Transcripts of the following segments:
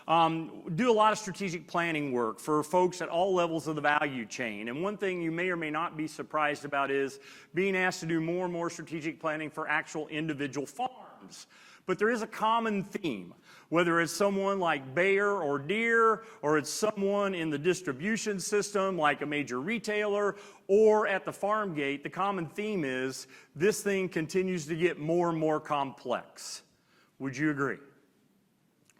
do a lot of strategic planning work for folks at all levels of the value chain. And one thing you may or may not be surprised about is being asked to do more and more strategic planning for actual individual farms. But there is a common theme, whether it's someone like Bayer or Deere, or it's someone in the distribution system like a major retailer, or at the farm gate. The common theme is this thing continues to get more and more complex. Would you agree?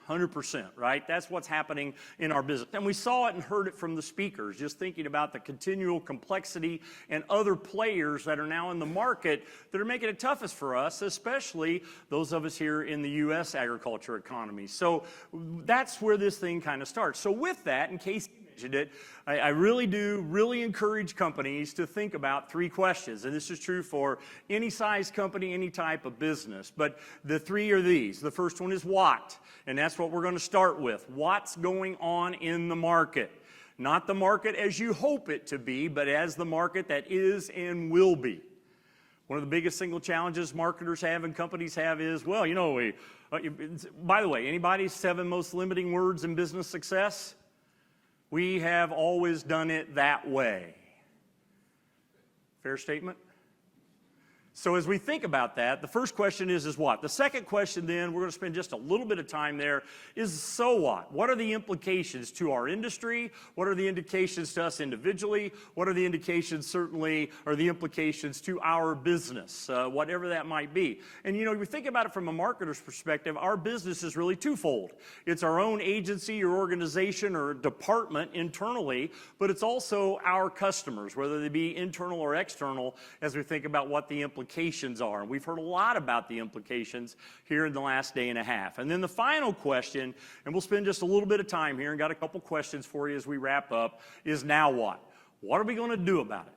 100%, right? That's what's happening in our business. And we saw it and heard it from the speakers, just thinking about the continual complexity and other players that are now in the market that are making it toughest for us, especially those of us here in the U.S. agriculture economy. So that's where this thing kind of starts. So with that, in case you mentioned it, I really encourage companies to think about three questions. And this is true for any size company, any type of business. But the three are these. The first one is what? And that's what we're going to start with. What's going on in the market? Not the market as you hope it to be, but as the market that is and will be. One of the biggest single challenges marketers have and companies have is, well, you know, by the way, anybody's 7 most limiting words in business success? We have always done it that way. Fair statement? So as we think about that, the first question is what? The second question then, we're going to spend just a little bit of time there, is so what? What are the implications to our industry? What are the indications to us individually? What are the indications certainly, or the implications to our business, whatever that might be? And you know, if you think about it from a marketer's perspective, our business is really twofold. It's our own agency or organization or department internally, but it's also our customers, whether they be internal or external, as we think about what the implications are. And we've heard a lot about the implications here in the last day and a half. And then the final question, and we'll spend just a little bit of time here and got a couple questions for you as we wrap up, is now what? What are we going to do about it?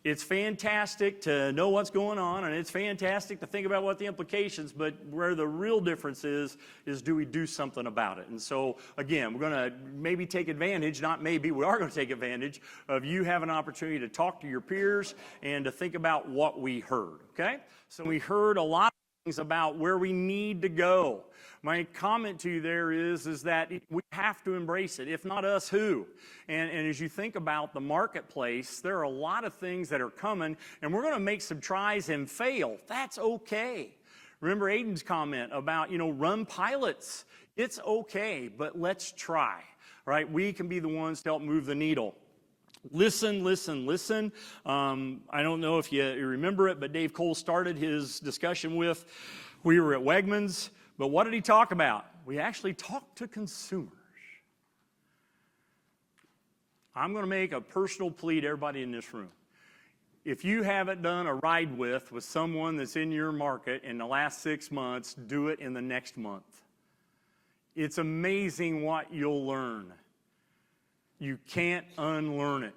It's fantastic to know what's going on, and it's fantastic to think about what the implications, but where the real difference is do we do something about it? And so, again, we're going to maybe take advantage, not maybe, we are going to take advantage of you having an opportunity to talk to your peers and to think about what we heard, okay? So we heard a lot of things about where we need to go. My comment to you there is that we have to embrace it. If not us, who? And as you think about the marketplace, there are a lot of things that are coming, and we're going to make some tries and fail. That's okay. Remember Aiden's comment about, you know, run pilots. It's okay, but let's try, right? We can be the ones to help move the needle. Listen, listen, listen. I don't know if you remember it, but Dave Cole started his discussion with, we were at Wegmans. But what did he talk about? We actually talked to consumers. I'm going to make a personal plea to everybody in this room. If you haven't done a ride with someone that's in your market in the last 6 months, do it in the next month. It's amazing what you'll learn. You can't unlearn it,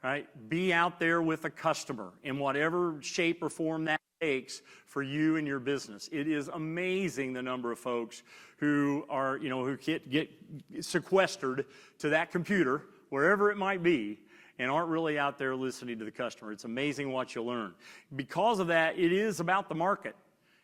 right? Be out there with a customer in whatever shape or form that takes for you and your business. It is amazing the number of folks who are, you know, who get sequestered to that computer, wherever it might be, and aren't really out there listening to the customer. It's amazing what you'll learn. Because of that, it is about the market.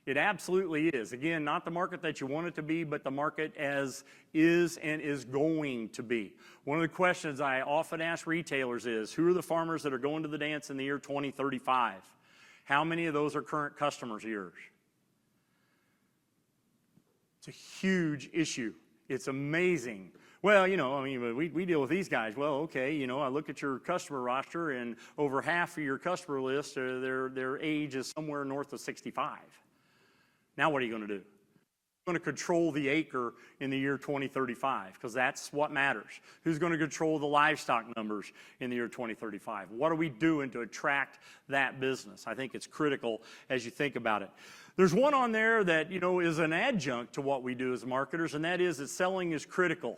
It absolutely is. Again, not the market that you want it to be, but the market as is and is going to be. One of the questions I often ask retailers is, who are the farmers that are going to the dance in the year 2035? How many of those are current customers of yours? It's a huge issue. It's amazing. Well, you know, I mean, we deal with these guys. Well, okay, you know, I look at your customer roster, and over half of your customer list, their age is somewhere north of 65. Now what are you going to do? You're going to control the acre in the year 2035, because that's what matters. Who's going to control the livestock numbers in the year 2035? What are we doing to attract that business? I think it's critical as you think about it. There's one on there that, you know, is an adjunct to what we do as marketers, and that is that selling is critical.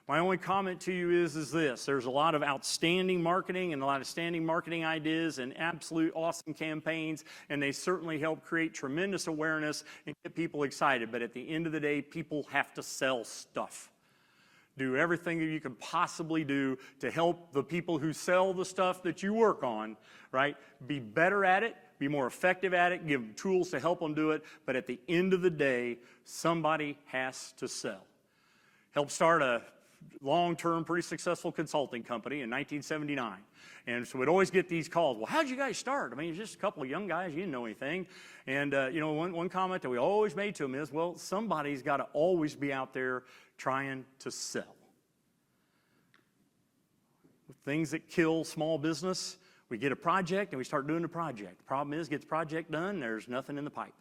My only comment to you is this. There's a lot of outstanding marketing and a lot of standing marketing ideas and absolute awesome campaigns, and they certainly help create tremendous awareness and get people excited. But at the end of the day, people have to sell stuff. Do everything that you can possibly do to help the people who sell the stuff that you work on, right, be better at it, be more effective at it, give them tools to help them do it. But at the end of the day, somebody has to sell. Helped start a long-term, pretty successful consulting company in 1979. And so we'd always get these calls. Well, how'd you guys start? I mean, it's just a couple of young guys. You didn't know anything. And, one comment that we always made to them is, well, somebody's got to always be out there trying to sell. Things that kill small business, we get a project and we start doing the project. The problem is, get the project done, there's nothing in the pipe.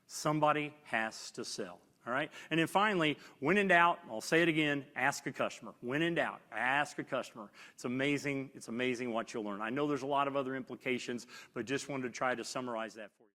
Somebody has to sell. All right? And then finally, when in doubt, I'll say it again, ask a customer. When in doubt, ask a customer. It's amazing what you'll learn. I know there's a lot of other implications, but just wanted to try to summarize that for you.